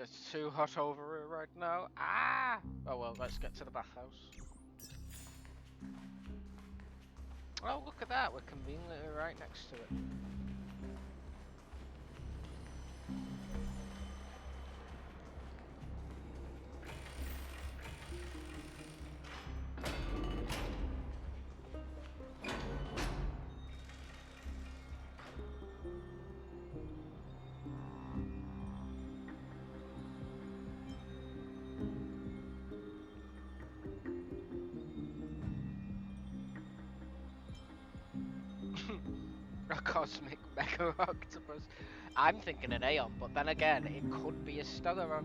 It's too hot over here right now. Ah! Oh well, let's get to the bathhouse. Oh, look at that. We're conveniently right next to it. A cosmic mega octopus. I'm thinking an Aeon, but then again, it could be a Stellaron.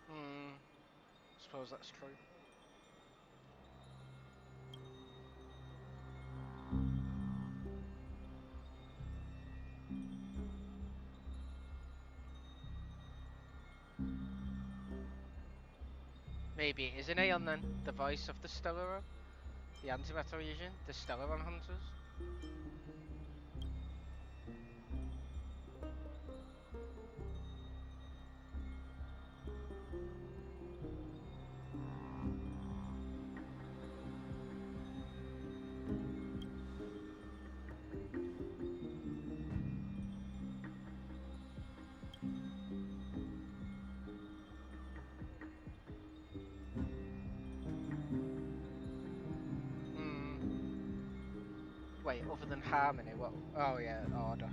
Hmm, suppose that's true. Maybe it is an Aeon then. The voice of the Stellaron. The antimatter region. The Stellaron hunters. Wait, other than harmony, what? Oh yeah, order.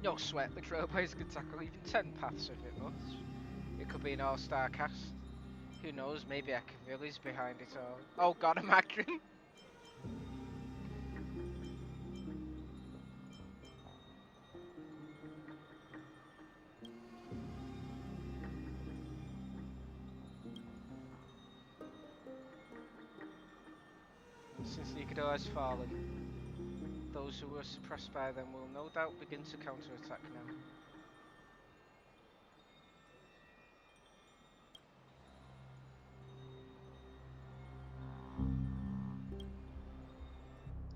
No sweat, the Trailblazers could tackle even 10 paths if it must. It could be an all-star cast. Who knows, maybe Achilles behind it all. Oh god, a Macron! Since Nikaido has fallen, those who were suppressed by them will no doubt begin to counterattack now.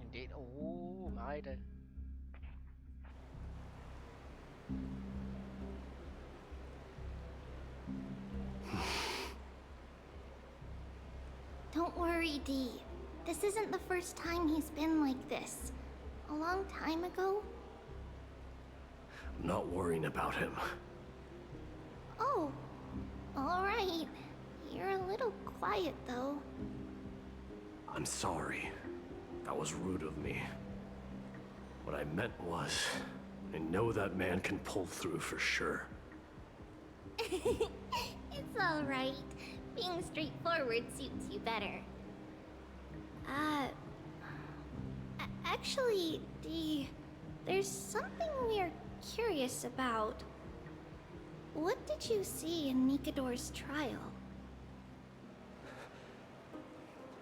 Indeed. Oh, my dear. Don't worry, Dee. This isn't the first time he's been like this. A long time ago? I'm not worrying about him. Oh, alright. You're a little quiet, though. I'm sorry. That was rude of me. What I meant was, I know that man can pull through for sure. It's alright. Being straightforward suits you better. Actually, Dee, there's something we're curious about. What did you see in Nikador's trial?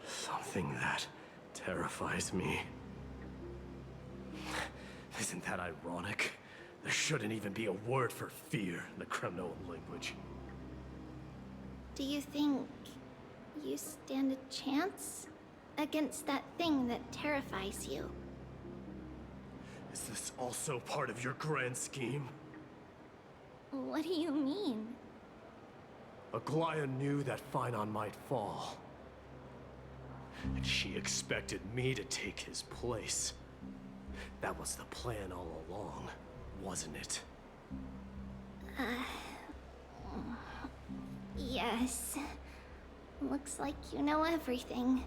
Something that terrifies me. Isn't that ironic? There shouldn't even be a word for fear in the Kremnoan language. Do you think you stand a chance against that thing that terrifies you? Is this also part of your grand scheme? What do you mean? Aglaya knew that Phynon might fall. And she expected me to take his place. That was the plan all along, wasn't it? Yes. Looks like you know everything.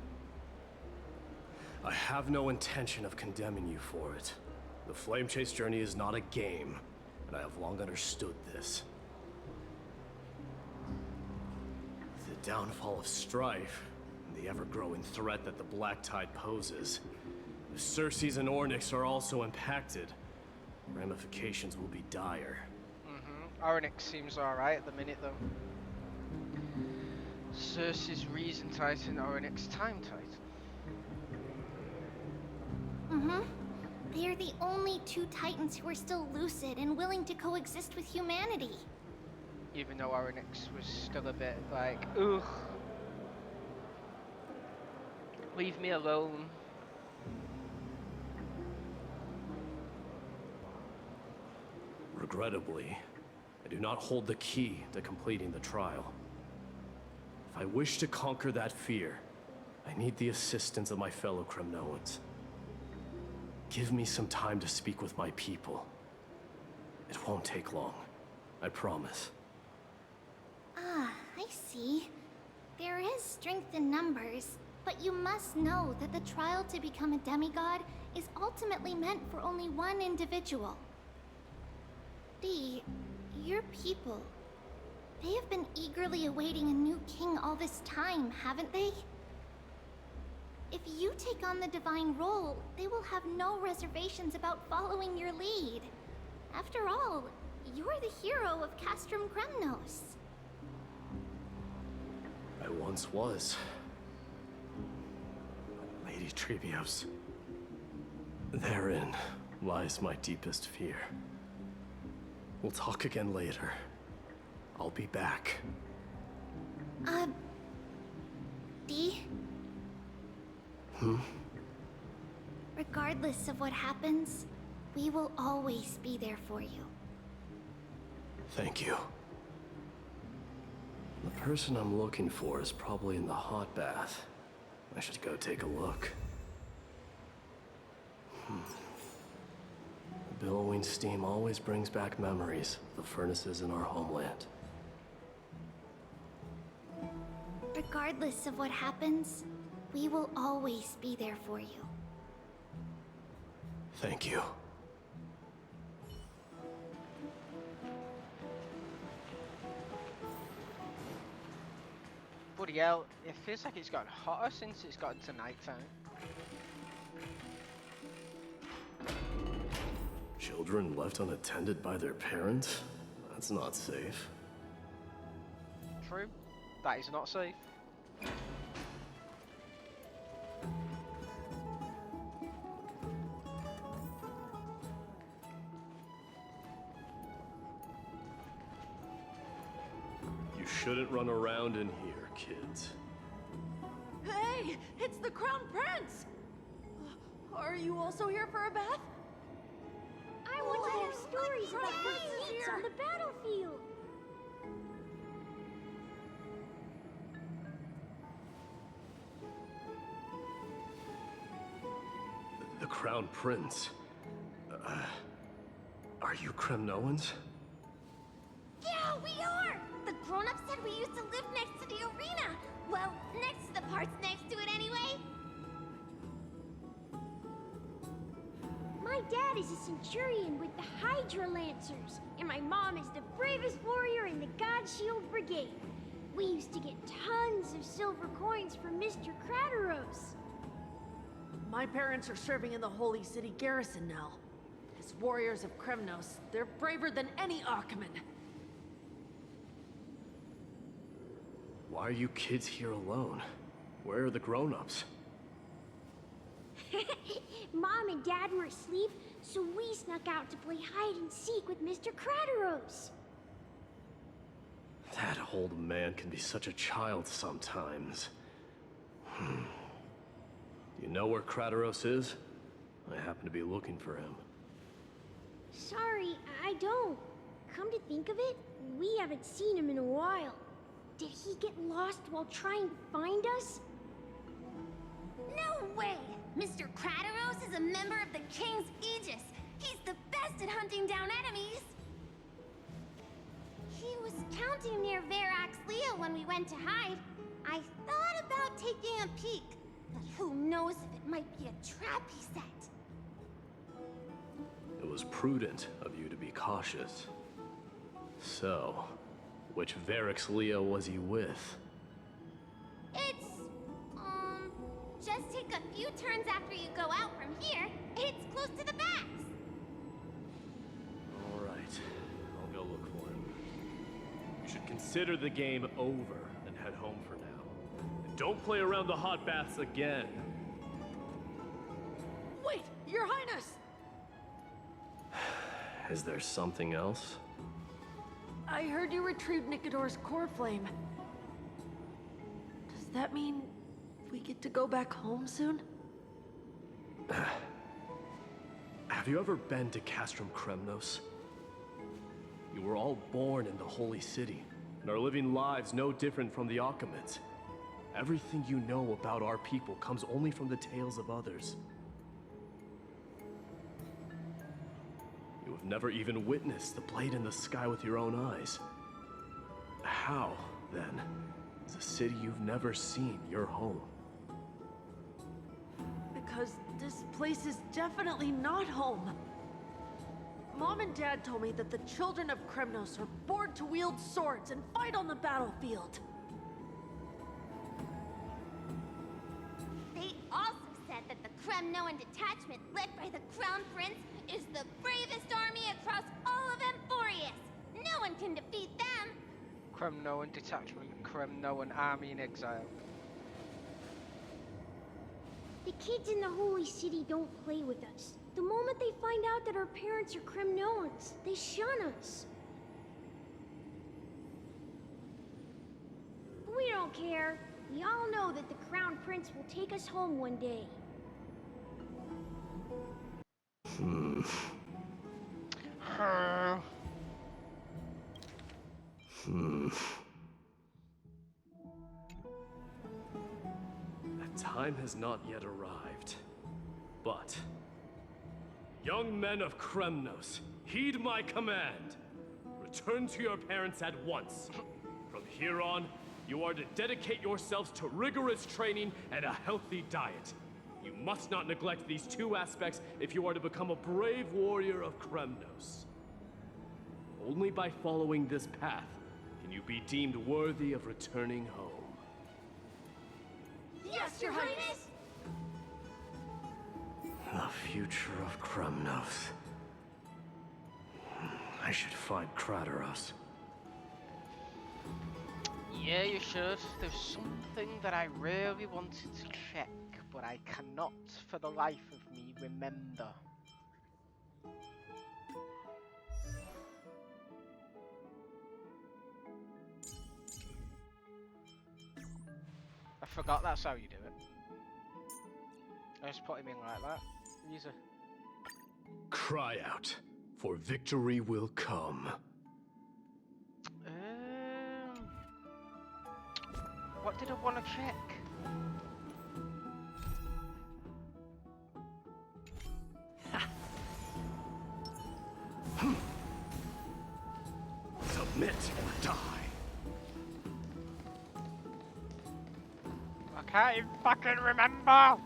I have no intention of condemning you for it. The Flame Chase journey is not a game, and I have long understood this. downfall of strife, and the ever-growing threat that the Black Tide poses, if Cersei's and Ornyx are also impacted, ramifications will be dire. Ornyx seems alright at the minute, though. Cersei's Reason Titan, Ornyx Time Titan. They are the only two Titans who are still lucid and willing to coexist with humanity. Even though Ornyx was still a bit like, ugh. Leave me alone. Regrettably, I do not hold the key to completing the trial. If I wish to conquer that fear, I need the assistance of my fellow Kremnoans. Give me some time to speak with my people. It won't take long, I promise. Ah, I see. There is strength in numbers, but you must know that the trial to become a demigod is ultimately meant for only one individual. Your people, they have been eagerly awaiting a new king all this time, haven't they? If you take on the divine role, they will have no reservations about following your lead. After all, you're the hero of Castrum Kremnos. I once was. Lady Trebios. Therein lies my deepest fear. We'll talk again later. I'll be back. Dee? Regardless of what happens, we will always be there for you. Thank you. The person I'm looking for is probably in the hot bath. I should go take a look. The billowing steam always brings back memories of the furnaces in our homeland. Regardless of what happens, we will always be there for you. Thank you. Bloody hell, it feels like it's gotten hotter since it's gotten to night time. Children left unattended by their parents? That's not safe. True. That is not safe. You shouldn't run around in here, kids. Hey, it's the Crown Prince! Are you also here for a bath? I want to hear stories about what feats on the battlefield. The Crown Prince. Are you Kremnoans? Yeah, we are! The grown-ups said we used to live next to the arena! Well, next to the parts next to it anyway! My dad is a centurion with the Hydra Lancers, and my mom is the bravest warrior in the God Shield Brigade. We used to get tons of silver coins from Mr. Crateros. My parents are serving in the Holy City garrison now. As warriors of Kremnos, they're braver than any Achaemen. Why are you kids here alone? Where are the grown-ups? Mom and Dad were asleep, so we snuck out to play hide and seek with Mr. Crateros. That old man can be such a child sometimes. You know where Crateros is? I happen to be looking for him. Sorry, I don't. Come to think of it, we haven't seen him in a while. Did he get lost while trying to find us? No way! Mr. Crateros is a member of the King's Aegis. He's the best at hunting down enemies. He was counting near Verax Leo when we went to hide. I thought about taking a peek, but who knows if it might be a trap he set. It was prudent of you to be cautious. So, which Verax Leo was he with? consider the game over and head home for now. And don't play around the hot baths again. Wait, Your Highness! Is there something else? I heard you retrieved Nicodor's core flame. Does that mean we get to go back home soon? Have you ever been to Castrum Kremnos? You were all born in the Holy City, and are living lives no different from the Achaemenids. Everything you know about our people comes only from the tales of others. You have never even witnessed the blade in the sky with your own eyes. How, then, is a city you've never seen your home? Because this place is definitely not home. Mom and Dad told me that the children of Kremnos are born to wield swords and fight on the battlefield. They also said that the Kremnoan detachment led by the Crown Prince is the bravest army across all of Amphoreus. No one can defeat them. Kremnoan detachment, Kremnoan army in exile. The kids in the Holy City don't play with us. The moment they find out that our parents are Kremnoans, they shun us. We don't care. We all know that the Crown Prince will take us home one day. The time has not yet arrived, but young men of Kremnos, heed my command. Return to your parents at once. From here on, you are to dedicate yourselves to rigorous training and a healthy diet. You must not neglect these two aspects if you are to become a brave warrior of Kremnos. Only by following this path can you be deemed worthy of returning home. Yes, Your Highness! The future of Kremnos. I should find Krateros. Yeah, you should. There's something that I really wanted to check, but I cannot for the life of me remember. I forgot that's how you do it. I just put him in like that. Easy. Cry out, for victory will come. What did I want to check? Submit or die. I can't even fucking remember!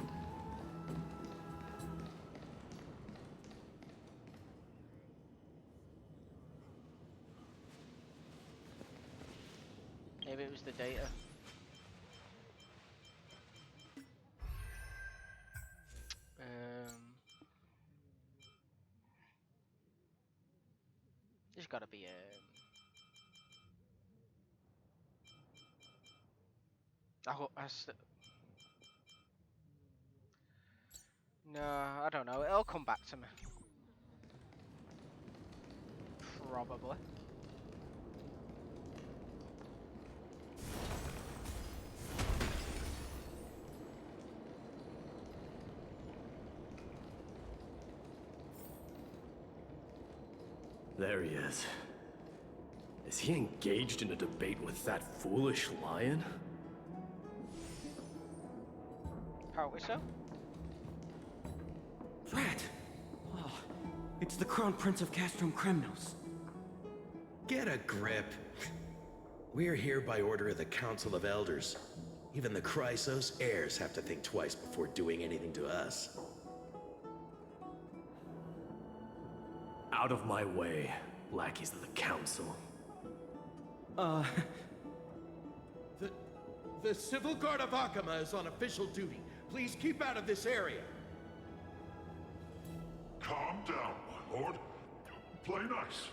Maybe it was the data. There's gotta be no, I don't know. It'll come back to me. Probably. There he is. Is he engaged in a debate with that foolish lion? Apparently so. Drat! Oh, it's the Crown Prince of Castrum Kremnos. Get a grip. We're here by order of the Council of Elders. Even the Chrysos heirs have to think twice before doing anything to us. Out of my way, lackeys of the Council. The Civil Guard of Akama is on official duty. Please keep out of this area. Calm down, my lord. Play nice.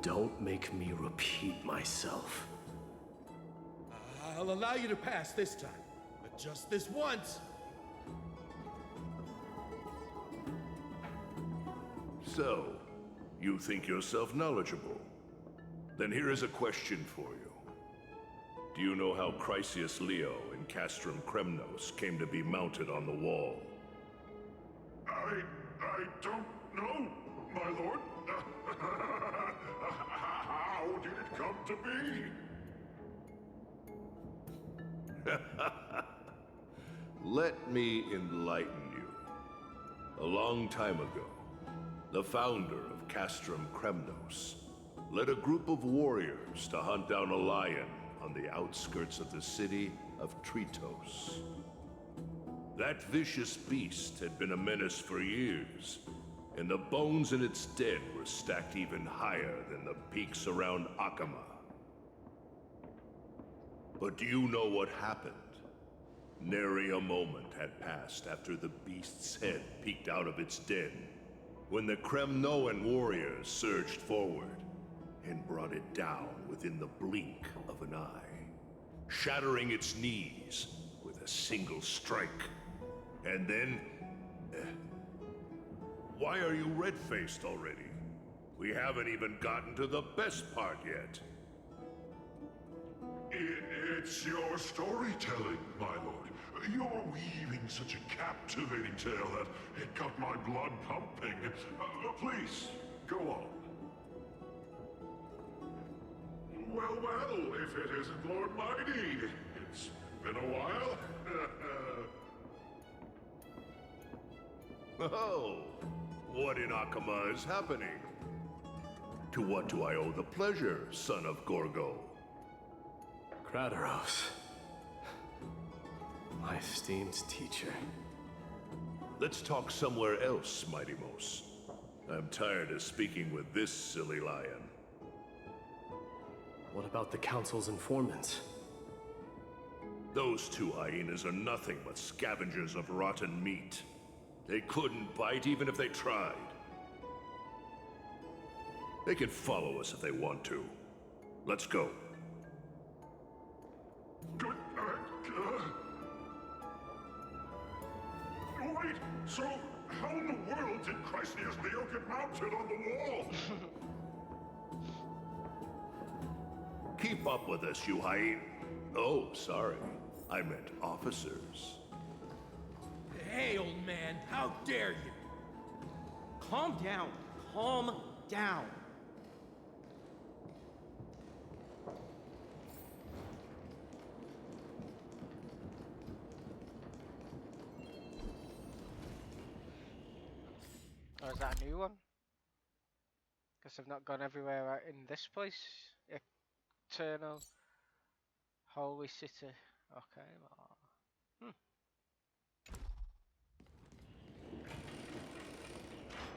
Don't make me repeat myself. I'll allow you to pass this time, but just this once. So, you think yourself knowledgeable? Then here is a question for you. Do you know how Chrysius Leo and Castrum Kremnos came to be mounted on the wall? I don't know, my lord. How did it come to be? Let me enlighten you. A long time ago, the founder of Castrum Kremnos led a group of warriors to hunt down a lion on the outskirts of the city of Tritos. That vicious beast had been a menace for years, and the bones in its den were stacked even higher than the peaks around Akama. But do you know what happened? Nary a moment had passed after the beast's head peeked out of its den, when the Kremnoan warriors surged forward and brought it down within the blink of an eye, shattering its knees with a single strike. And then... why are you red-faced already? We haven't even gotten to the best part yet. It's your storytelling, my lord. You're weaving such a captivating tale that it got my blood pumping. Please, go on. Well, if it isn't Lord Mighty. It's been a while. Oh, what in Akama is happening? To what do I owe the pleasure, son of Gorgo? Kratos. My esteemed teacher. Let's talk somewhere else, Mighty Mos. I'm tired of speaking with this silly lion. What about the Council's informants? Those two hyenas are nothing but scavengers of rotten meat. They couldn't bite even if they tried. They can follow us if they want to. Let's go. Wait, so how in the world did Chrysius Leo get mounted on the wall? Keep up with us, you hyena. Oh, sorry. I meant officers. Hey, old man, how dare you? Calm down. Calm down. Oh, is that a new one? Guess I've not gone everywhere in this place. Eternal Holy City. Okay.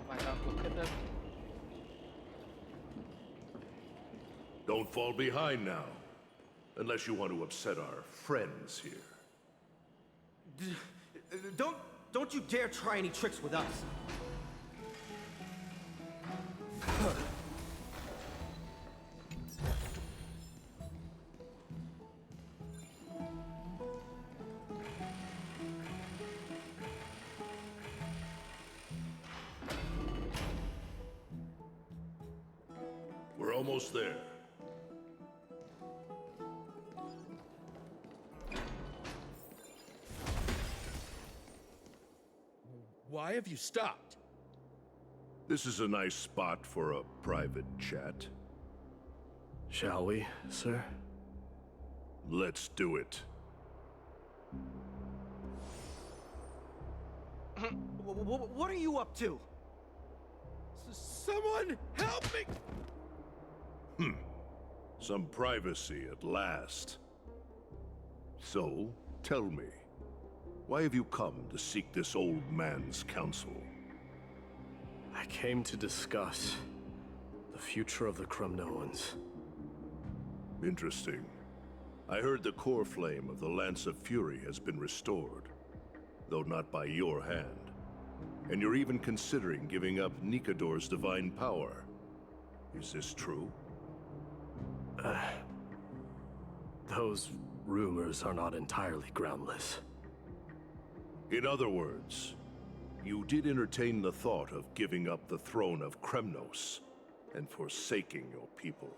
Might not look at them. Don't fall behind now. Unless you want to upset our friends here. Don't you dare try any tricks with us. We're almost there. Why have you stopped? This is a nice spot for a private chat. Shall we, sir? Let's do it. What are you up to? Someone help me! Some privacy at last. So, tell me, why have you come to seek this old man's counsel? I came to discuss the future of the Kremnoans. Interesting. I heard the core flame of the Lance of Fury has been restored, though not by your hand. And you're even considering giving up Nikador's divine power. Is this true? Those rumors are not entirely groundless. In other words, you did entertain the thought of giving up the throne of Kremnos and forsaking your people.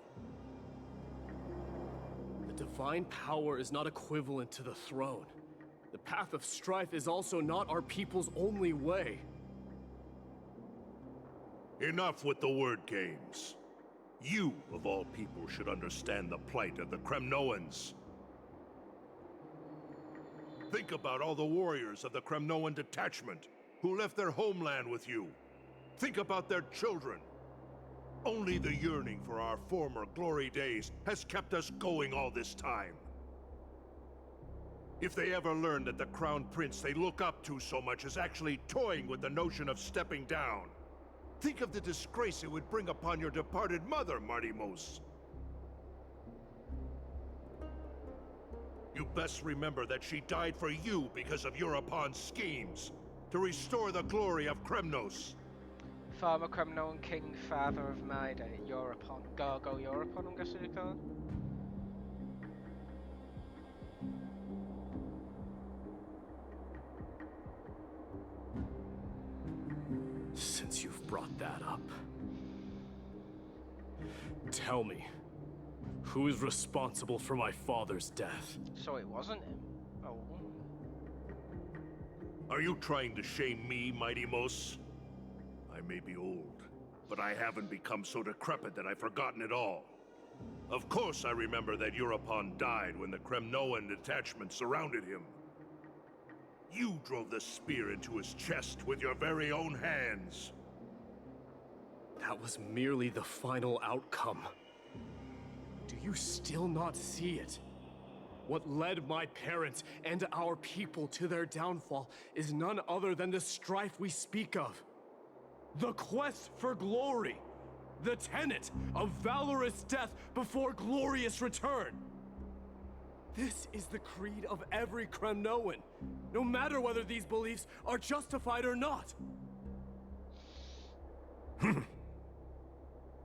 The divine power is not equivalent to the throne. The path of strife is also not our people's only way. Enough with the word games. You, of all people, should understand the plight of the Kremnoans. Think about all the warriors of the Kremnoan detachment who left their homeland with you. Think about their children. Only the yearning for our former glory days has kept us going all this time. If they ever learn that the Crown Prince they look up to so much is actually toying with the notion of stepping down, think of the disgrace it would bring upon your departed mother, Martimos. You best remember that she died for you because of Europon's schemes, to restore the glory of Kremnos. Former Kremnoan king, father of my day, Europon. Gorgo Europon, I'm guessing you call it. Since you've brought that up, tell me, who is responsible for my father's death? So it wasn't him. Oh. Are you trying to shame me, Martimos? I may be old, but I haven't become so decrepit that I've forgotten it all. Of course I remember that Europon died when the Kremnoan detachment surrounded him. You drove the spear into his chest with your very own hands. That was merely the final outcome. Do you still not see it? What led my parents and our people to their downfall is none other than the strife we speak of. The quest for glory. The tenet of valorous death before glorious return. This is the creed of every Kremnoan, no matter whether these beliefs are justified or not.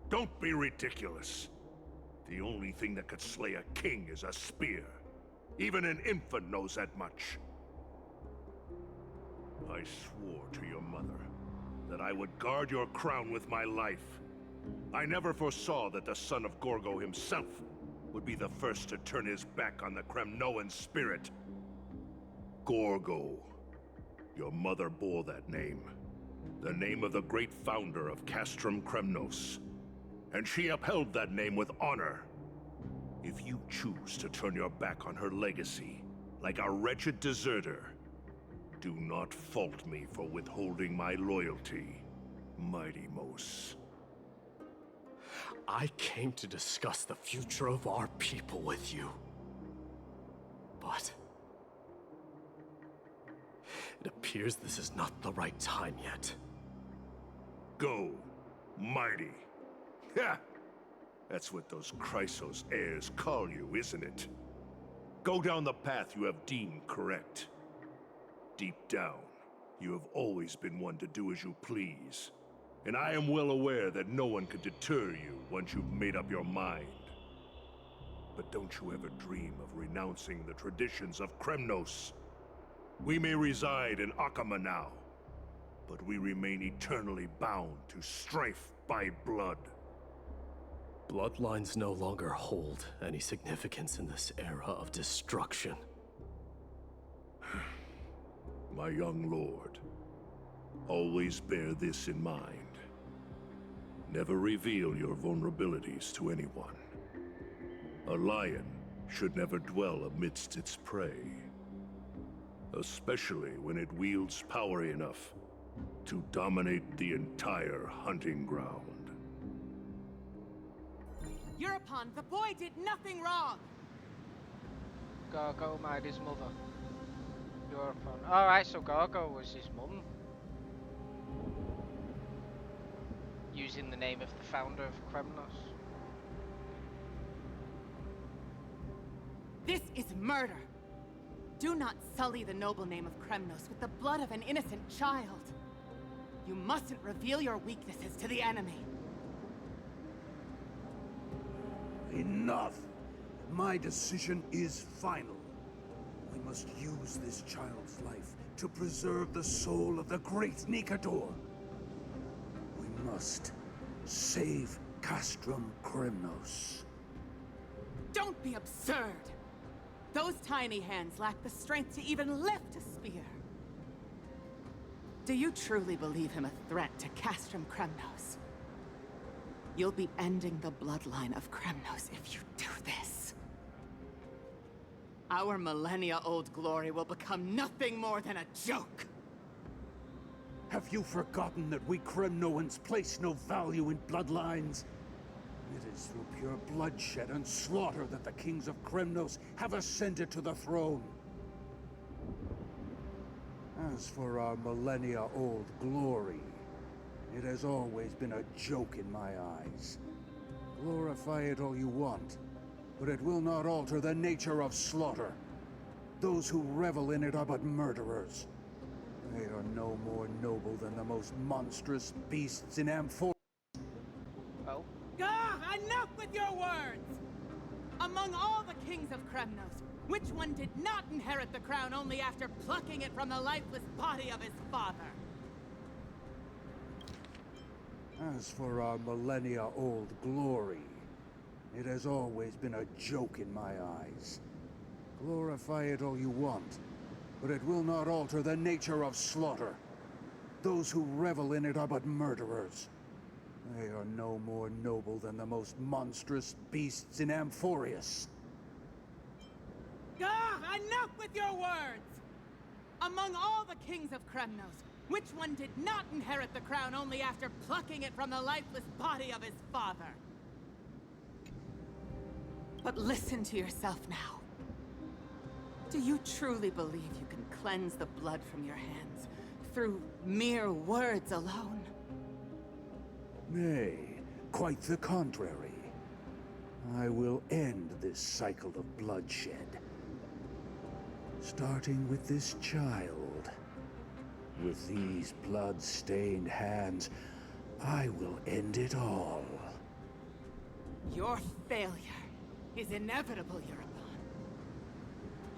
Don't be ridiculous. The only thing that could slay a king is a spear. Even an infant knows that much. I swore to your mother that I would guard your crown with my life. I never foresaw that the son of Gorgo himself would be the first to turn his back on the Kremnoan spirit. Gorgo. Your mother bore that name. The name of the great founder of Castrum Kremnos. And she upheld that name with honor. If you choose to turn your back on her legacy, like a wretched deserter, do not fault me for withholding my loyalty, Martimos. I came to discuss the future of our people with you. But it appears this is not the right time yet. Go, mighty. Ha! That's what those Chrysos heirs call you, isn't it? Go down the path you have deemed correct. Deep down, you have always been one to do as you please. And I am well aware that no one can deter you once you've made up your mind. But don't you ever dream of renouncing the traditions of Kremnos. We may reside in Akama now, but we remain eternally bound to strife by blood. Bloodlines no longer hold any significance in this era of destruction. My young lord, always bear this in mind. Never reveal your vulnerabilities to anyone. A lion should never dwell amidst its prey, especially when it wields power enough to dominate the entire hunting ground. Europon, the boy did nothing wrong! Gorgo married his mother. Europon. Alright, so Gorgo was his mum. Using the name of the founder of Kremnos. This is murder! Do not sully the noble name of Kremnos with the blood of an innocent child. You mustn't reveal your weaknesses to the enemy. Enough! My decision is final. We must use this child's life to preserve the soul of the great Nikador. We must save Castrum Kremnos. Don't be absurd! Those tiny hands lack the strength to even lift a spear. Do you truly believe him a threat to Castrum Kremnos? You'll be ending the bloodline of Kremnos if you do this. Our millennia-old glory will become nothing more than a joke. Have you forgotten that we Kremnoans place no value in bloodlines? It is through pure bloodshed and slaughter that the kings of Kremnos have ascended to the throne. As for our millennia-old glory, it has always been a joke in my eyes. Glorify it all you want, but it will not alter the nature of slaughter. Those who revel in it are but murderers. They are no more noble than the most monstrous beasts in Amphoreus. Oh? Enough with your words! Among all the kings of Kremnos, which one did not inherit the crown only after plucking it from the lifeless body of his father? As for our millennia-old glory, it has always been a joke in my eyes. Glorify it all you want, but it will not alter the nature of slaughter. Those who revel in it are but murderers. They are no more noble than the most monstrous beasts in Amphoreus. Enough with your words! Among all the kings of Kremnos, which one did not inherit the crown only after plucking it from the lifeless body of his father? But listen to yourself now. Do you truly believe you can cleanse the blood from your hands through mere words alone? Nay, quite the contrary. I will end this cycle of bloodshed. Starting with this child. With these blood-stained hands, I will end it all. Your failure is inevitable, Eurobon.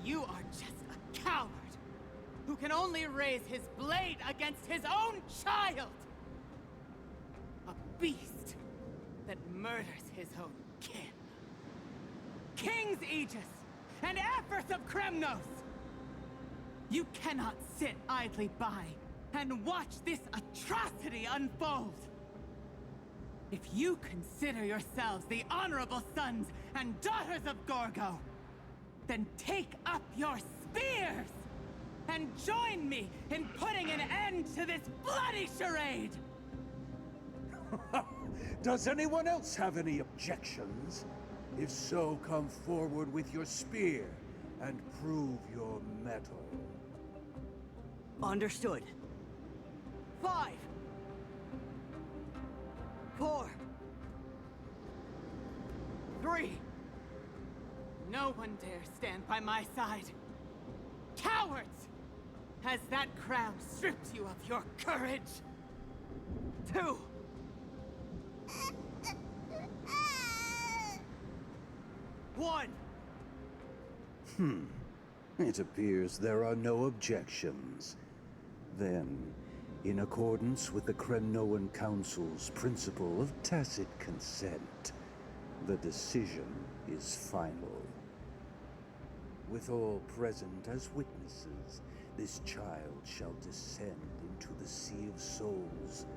You are just a coward who can only raise his blade against his own child! A beast that murders his own kin. King's Aegis and Amphoreus of Kremnos! You cannot sit idly by and watch this atrocity unfold! If you consider yourselves the honorable sons and daughters of Gorgo, then take up your spears and join me in putting an end to this bloody charade! Does anyone else have any objections? If so, come forward with your spear and prove your mettle. Understood. 5, 4, 3. No one dare stand by my side. Cowards! Has that crown stripped you of your courage? 2. One. It appears there are no objections. Then, in accordance with the Kremnoan Council's principle of tacit consent, the decision is final. With all present as witnesses, this child shall descend into the Sea of Souls,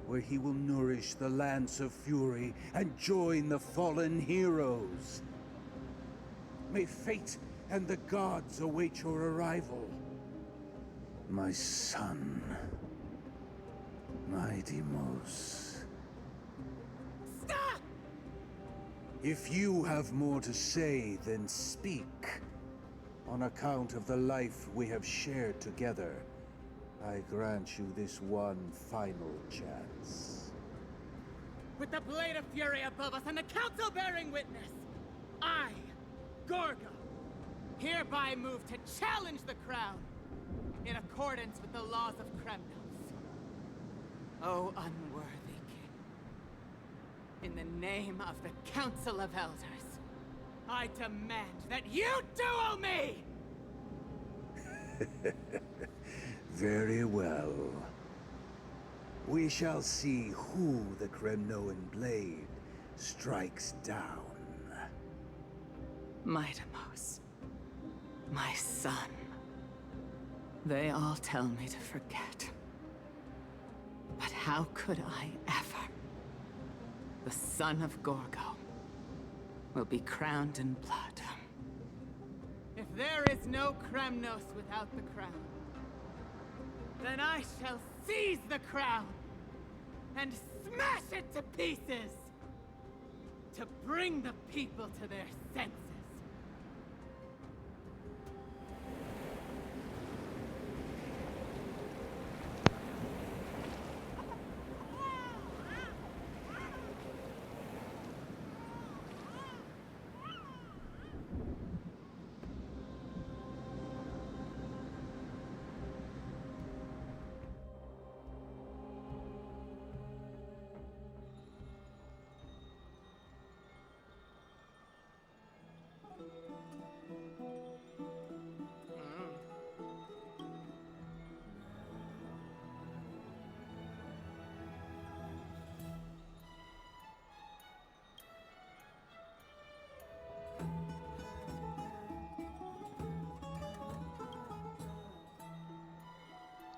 where he will nourish the Lance of Fury and join the fallen heroes. May fate and the gods await your arrival. My son, my Deimos. Stop! If you have more to say, then speak. On account of the life we have shared together, I grant you this one final chance. With the Blade of Fury above us and the Council bearing witness, I, Gorgo, hereby move to challenge the crown in accordance with the laws of Kremnos. O unworthy king, in the name of the Council of Elders, I demand that you duel me! Very well. We shall see who the Kremnoan blade strikes down. Midamos, my son. They all tell me to forget. But how could I ever? The son of Gorgo will be crowned in blood. If there is no Kremnos without the crown, then I shall seize the crown and smash it to pieces to bring the people to their senses.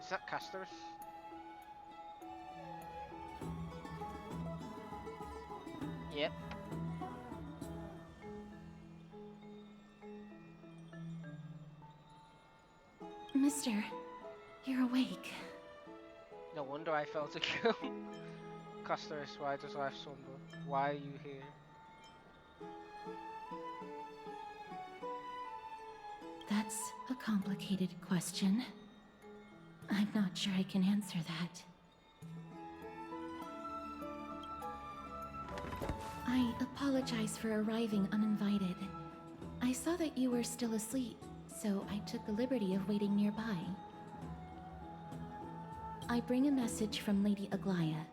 Is that Castorus? Yep. Mister, you're awake. No wonder I felt a kill. Castorus, why does life slumber? Why are you here? That's a complicated question. I'm not sure I can answer that. I apologize for arriving uninvited. I saw that you were still asleep, so I took the liberty of waiting nearby. I bring a message from Lady Aglaya.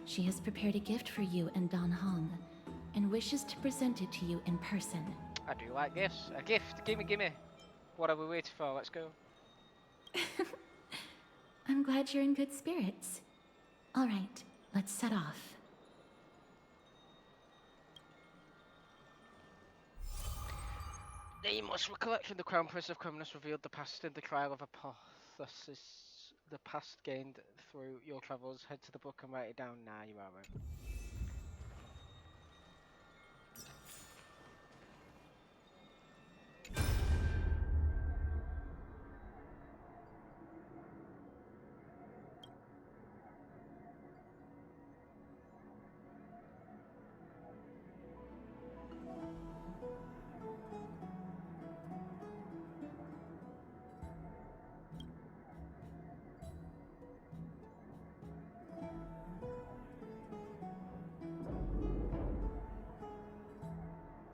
She has prepared a gift for you and Don Hong, and wishes to present it to you in person. I do like gifts. A gift, gimme. What are we waiting for? Let's go. I'm glad you're in good spirits. All right, let's set off. You must recollect when the Crown Prince of Cremnos revealed the past in the trial of Amphoreus. The past gained through your travels. Head to the book and write it down. Nah, you are right.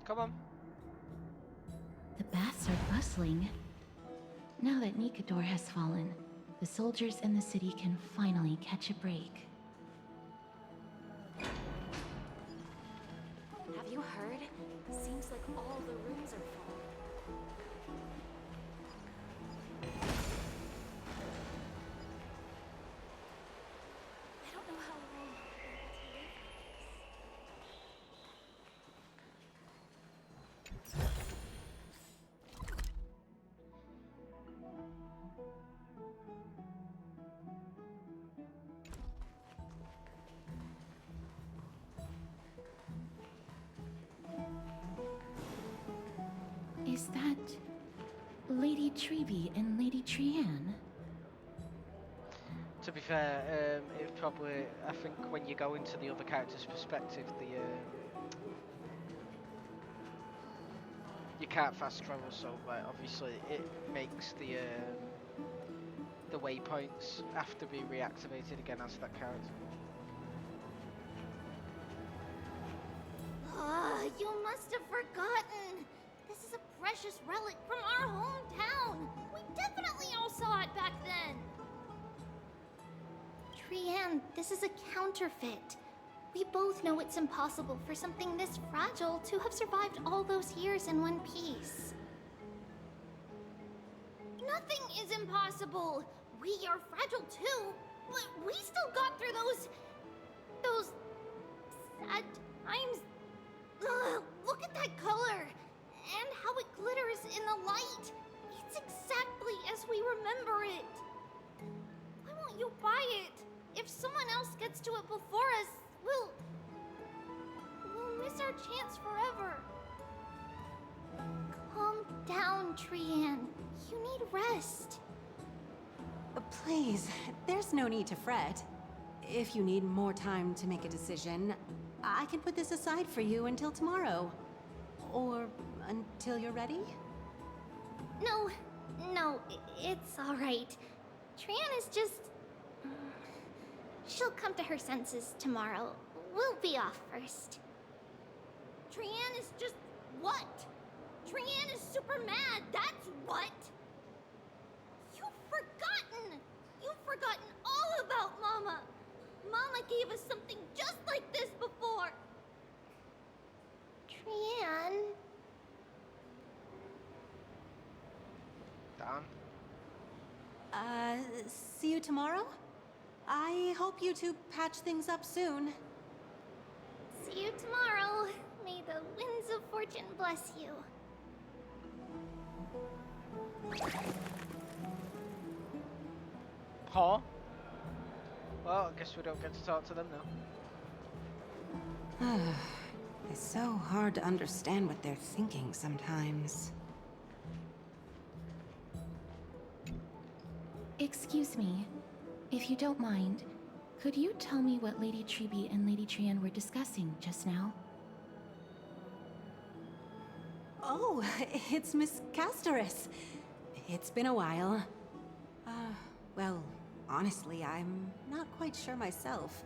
Come on. The baths are bustling. Now that Nikador has fallen, the soldiers in the city can finally catch a break. Have you heard? Seems like all the rooms are full. I don't know how long I'll be able to live Is that Lady Trevi and Lady Trianne? To be fair, it probably, I think when you go into the other character's perspective, you can't fast travel, so obviously it makes the waypoints have to be reactivated again as that character. Ah, you must have forgotten! This is a precious relic from our hometown! We definitely all saw it back then! Trianne, this is a counterfeit. We both know it's impossible for something this fragile to have survived all those years in one piece. Nothing is impossible! We are fragile too, but we still got through those sad times. Ugh, look at that color! And how it glitters in the light! It's exactly as we remember it! Why won't you buy it? If someone else gets to it before us, we'll miss our chance forever. Calm down, Trian. You need rest. Please, there's no need to fret. If you need more time to make a decision, I can put this aside for you until tomorrow. Or until you're ready? No, it's alright. Trian is just... She'll come to her senses tomorrow. We'll be off first. Trian is just... what? Trian is super mad, that's what! You've forgotten all about Mama! Mama gave us something just like this before! Trian... Dan? See you tomorrow? I hope you two patch things up soon. See you tomorrow. May the winds of fortune bless you. Huh? Well, I guess we don't get to talk to them now. It's so hard to understand what they're thinking sometimes. Excuse me. If you don't mind, could you tell me what Lady Triby and Lady Trian were discussing just now? Oh, it's Miss Casterus. It's been a while. Well, honestly, I'm not quite sure myself.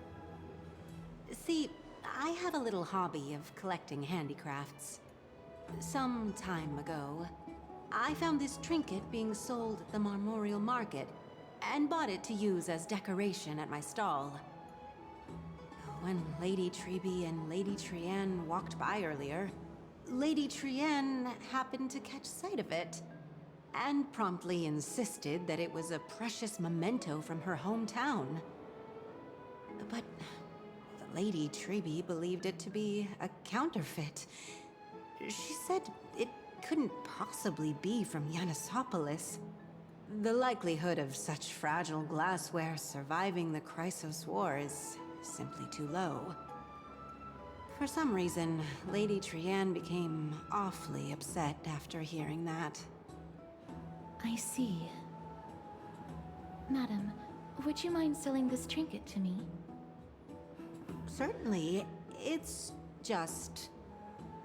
See, I have a little hobby of collecting handicrafts. Some time ago, I found this trinket being sold at the Marmorial Market and bought it to use as decoration at my stall. When Lady Triby and Lady Trian walked by earlier, Lady Trian happened to catch sight of it and promptly insisted that it was a precious memento from her hometown. But Lady Triby believed it to be a counterfeit. She said it couldn't possibly be from Yanisopolis. The likelihood of such fragile glassware surviving the Chrysos War is simply too low. For some reason, Lady Trian became awfully upset after hearing that. I see. Madam, would you mind selling this trinket to me? Certainly. It's just...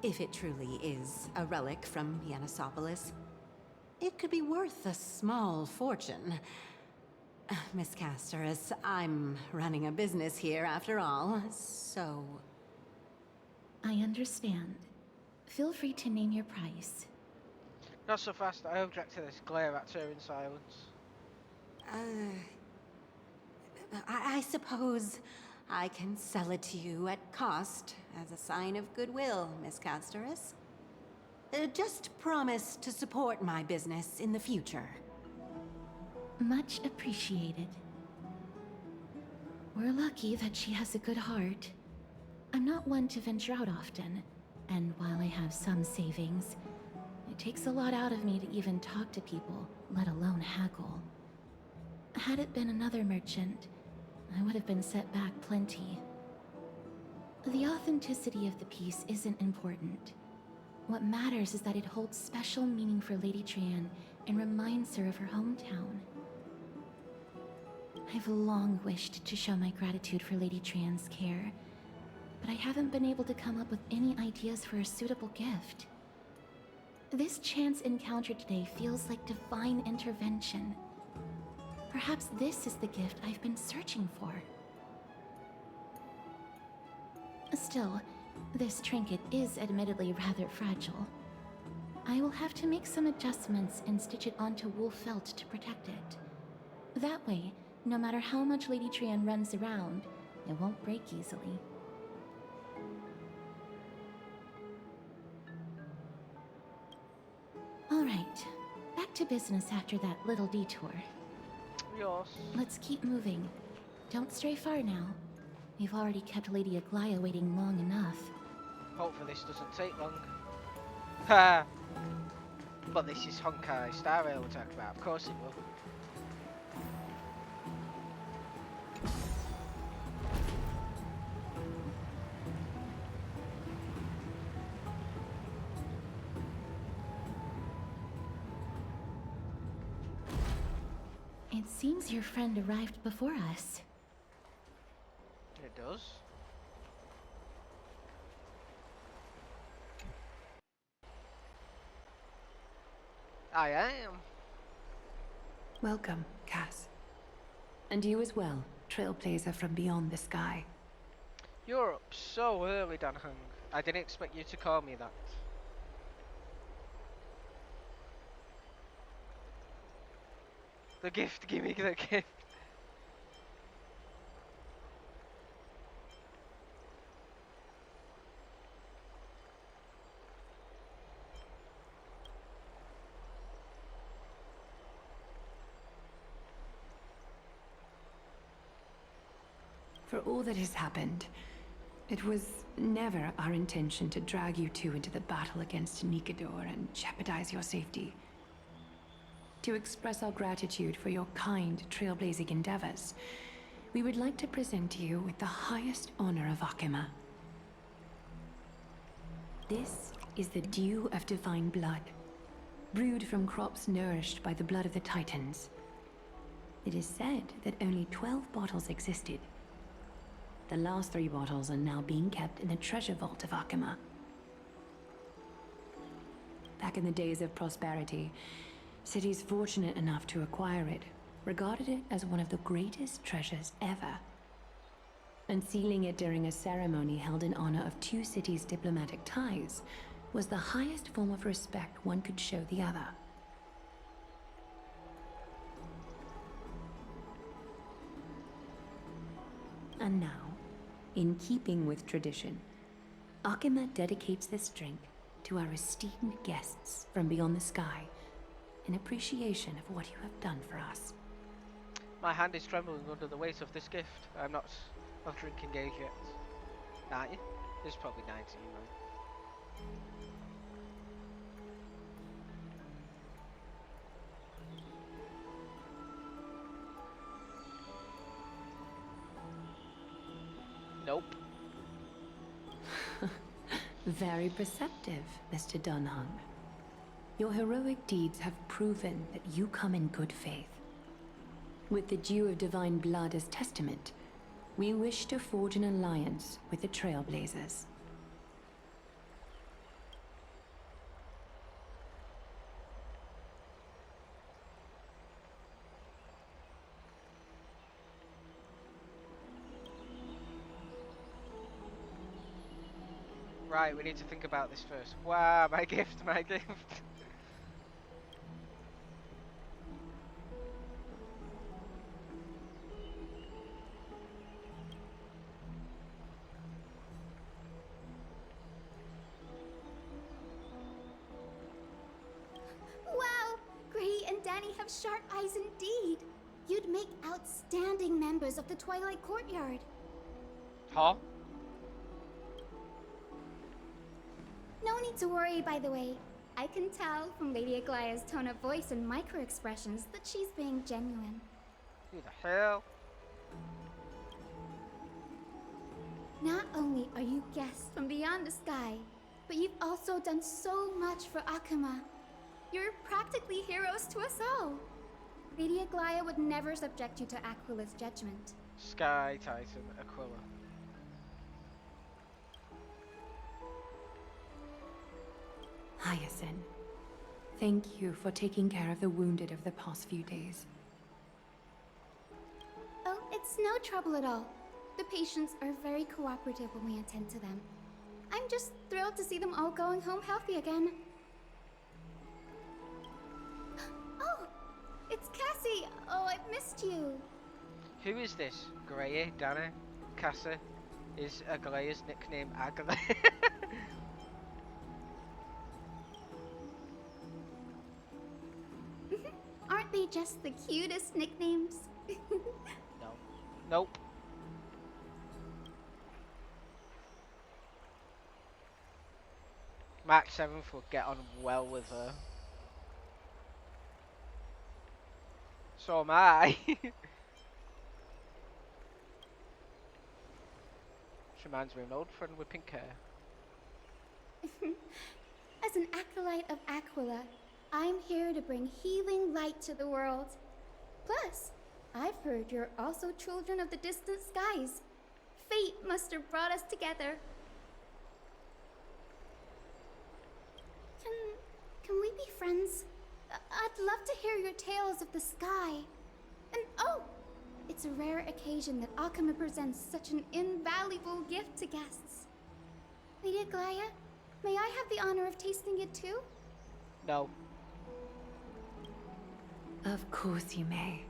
if it truly is a relic from Yanisopolis, it could be worth a small fortune. Miss Casterus, I'm running a business here after all, so... I understand. Feel free to name your price. Not so fast, I object to this. Glare at her in silence. I suppose I can sell it to you at cost as a sign of goodwill, Miss Casterus. Just promise to support my business in the future. Much appreciated. We're lucky that she has a good heart. I'm not one to venture out often, and while I have some savings, it takes a lot out of me to even talk to people, let alone haggle. Had it been another merchant, I would have been set back plenty. The authenticity of the piece isn't important. What matters is that it holds special meaning for Lady Trian and reminds her of her hometown. I've long wished to show my gratitude for Lady Trian's care, but I haven't been able to come up with any ideas for a suitable gift. This chance encounter today feels like divine intervention. Perhaps this is the gift I've been searching for. Still, this trinket is admittedly rather fragile. I will have to make some adjustments and stitch it onto wool felt to protect it. That way, no matter how much Lady Trian runs around, it won't break easily. Alright, back to business after that little detour. Yes. Let's keep moving. Don't stray far now. We've already kept Lady Aglaia waiting long enough. Hopefully this doesn't take long. Ha! But this is Honkai Star Rail we're talking about. Of course it will. It seems your friend arrived before us. It does. I am. Welcome, Cass. And you as well, trailblazer from beyond the sky. You're up so early, Dan Hung. I didn't expect you to call me that. The gift, give me the gift. For all that has happened, it was never our intention to drag you two into the battle against Nikador and jeopardize your safety. To express our gratitude for your kind, trailblazing endeavors, we would like to present you with the highest honor of Akima. This is the Dew of Divine Blood, brewed from crops nourished by the blood of the Titans. It is said that only 12 bottles existed. The last 3 bottles are now being kept in the treasure vault of Akima. Back in the days of prosperity, cities fortunate enough to acquire it regarded it as one of the greatest treasures ever. Unsealing it during a ceremony held in honor of 2 cities' diplomatic ties was the highest form of respect one could show the other. And now, in keeping with tradition, Akima dedicates this drink to our esteemed guests from beyond the sky in appreciation of what you have done for us. My hand is trembling under the weight of this gift. I'm not of drinking age yet. Aren't you? This is probably 19, right? Nope. Very perceptive, Mr. Dunhung. Your heroic deeds have proven that you come in good faith. With the Dew of Divine Blood as testament, we wish to forge an alliance with the Trailblazers. Right, we need to think about this first. Wow, my gift, my gift. Wow! Gray and Danny have sharp eyes indeed. You'd make outstanding members of the Twilight Courtyard. Huh? No need to worry, by the way. I can tell from Lady Aglaia's tone of voice and micro-expressions that she's being genuine. Who the hell? Not only are you guests from beyond the sky, but you've also done so much for Akima. You're practically heroes to us all. Lady Aglaia would never subject you to Aquila's judgment. Sky Titan Aquila. Hyacinth, thank you for taking care of the wounded of the past few days. Oh, it's no trouble at all. The patients are very cooperative when we attend to them. I'm just thrilled to see them all going home healthy again. Oh, it's Cassie! Oh, I've missed you. Who is this? Grey, Dana, Casa? Is Aglaia's nickname Aglaia? they just the cutest nicknames? No. Nope. Mark 7th would get on well with her. So am I. She reminds me of an old friend with pink hair. As an acolyte of Aquila, I'm here to bring healing light to the world. Plus, I've heard you're also children of the distant skies. Fate must have brought us together. Can we be friends? I'd love to hear your tales of the sky. And oh, it's a rare occasion that Akama presents such an invaluable gift to guests. Lady Aglaya, may I have the honor of tasting it too? No. Of course you may.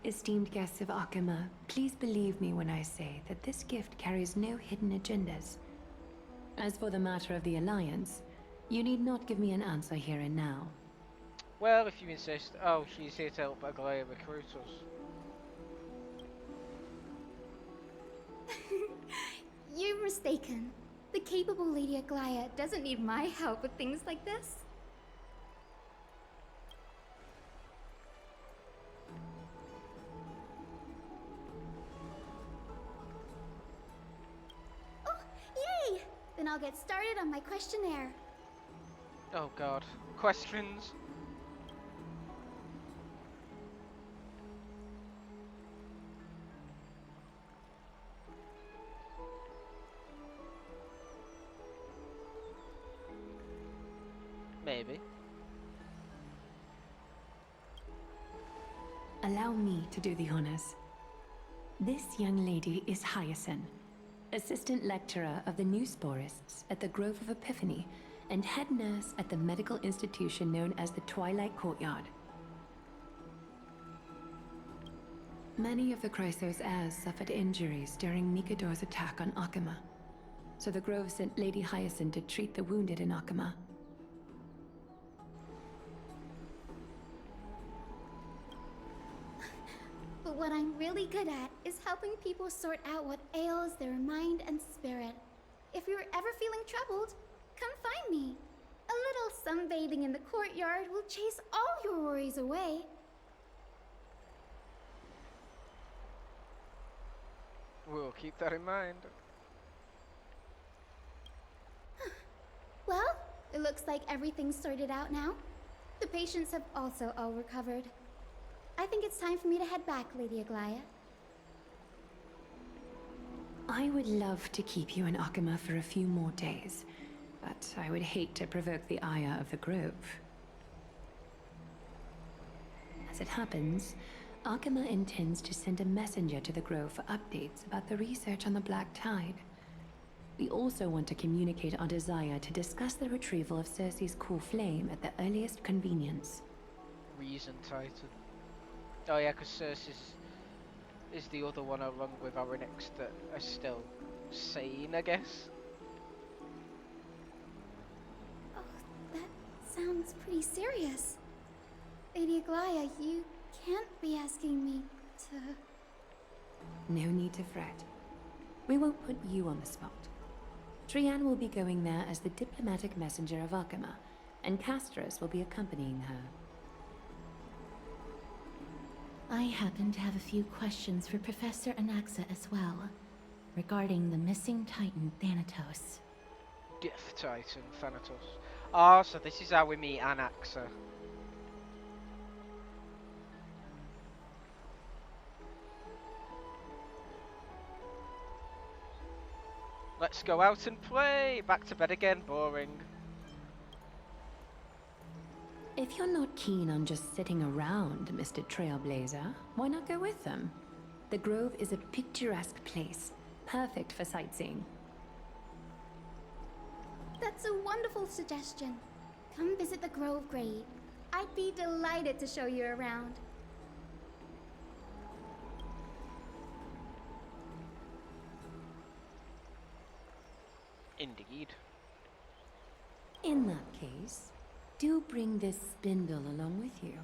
Esteemed guests of Akama, please believe me when I say that this gift carries no hidden agendas. As for the matter of the Alliance, you need not give me an answer here and now. Well, if you insist. Oh, she's here to help Aglaya recruit us. You're mistaken. The capable Lady Aglaya doesn't need my help with things like this. Oh, yay! Then I'll get started on my questionnaire. Oh god. Questions? Maybe. Allow me to do the honors. This young lady is Hyacinth, assistant lecturer of the Newsporists at the Grove of Epiphany, and head nurse at the medical institution known as the Twilight Courtyard. Many of the Chrysos heirs suffered injuries during Nikador's attack on Akama, so the Grove sent Lady Hyacinth to treat the wounded in Akama. But what I'm really good at is helping people sort out what ails their mind and spirit. If you're ever feeling troubled, come find me. A little sunbathing in the courtyard will chase all your worries away. We'll keep that in mind. Well, it looks like everything's sorted out now. The patients have also all recovered. I think it's time for me to head back, Lady Aglaya. I would love to keep you in Akama for a few more days, but I would hate to provoke the ire of the Grove. As it happens, Akama intends to send a messenger to the Grove for updates about the research on the Black Tide. We also want to communicate our desire to discuss the retrieval of Circe's core flame at the earliest convenience. Reason Titan. Oh yeah, because Circe is the other one along with Aronix that are still sane, I guess. Oh, that sounds pretty serious. Lady Aglaya, you can't be asking me to... No need to fret. We won't put you on the spot. Trianne will be going there as the diplomatic messenger of Akama, and Castorus will be accompanying her. I happen to have a few questions for Professor Anaxa as well, regarding the missing Titan Thanatos. Death Titan, Thanatos. Ah, so this is how we meet Anaxa. Let's go out and play! Back to bed again, boring. If you're not keen on just sitting around, Mr. Trailblazer, why not go with them? The Grove is a picturesque place, perfect for sightseeing. That's a wonderful suggestion. Come visit the Grove Grade. I'd be delighted to show you around. Indeed. In that case, do bring this spindle along with you.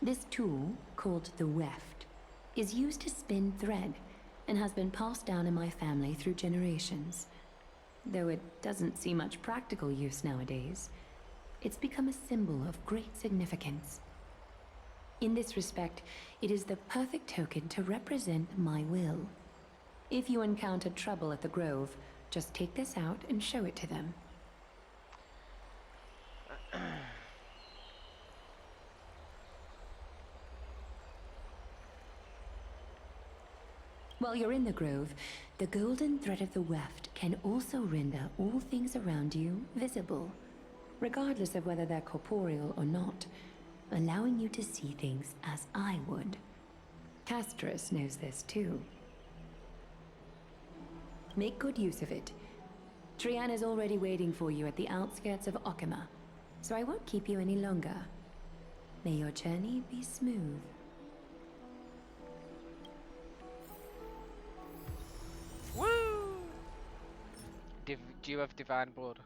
This tool, called the weft, is used to spin thread and has been passed down in my family through generations. Though it doesn't see much practical use nowadays, it's become a symbol of great significance. In this respect, it is the perfect token to represent my will. If you encounter trouble at the Grove, just take this out and show it to them. While you're in the Grove, the golden thread of the weft can also render all things around you visible, regardless of whether they're corporeal or not, allowing you to see things as I would. Castrus knows this too. Make good use of it. Trian is already waiting for you at the outskirts of Okima, so I won't keep you any longer. May your journey be smooth. Woo! Do you have divine blood?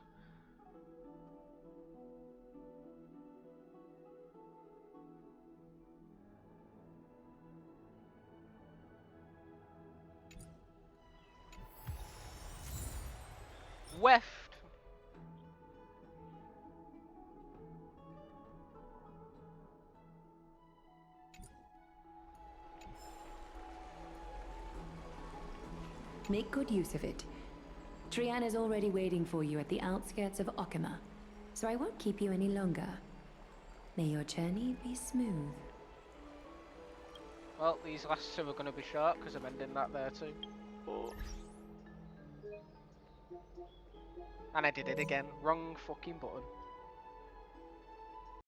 Weft. Make good use of it. Trian is already waiting for you at the outskirts of Okima, so I won't keep you any longer. May your journey be smooth. Well, these last two are going to be short because I'm ending that there too. And I did it again. Wrong fucking button.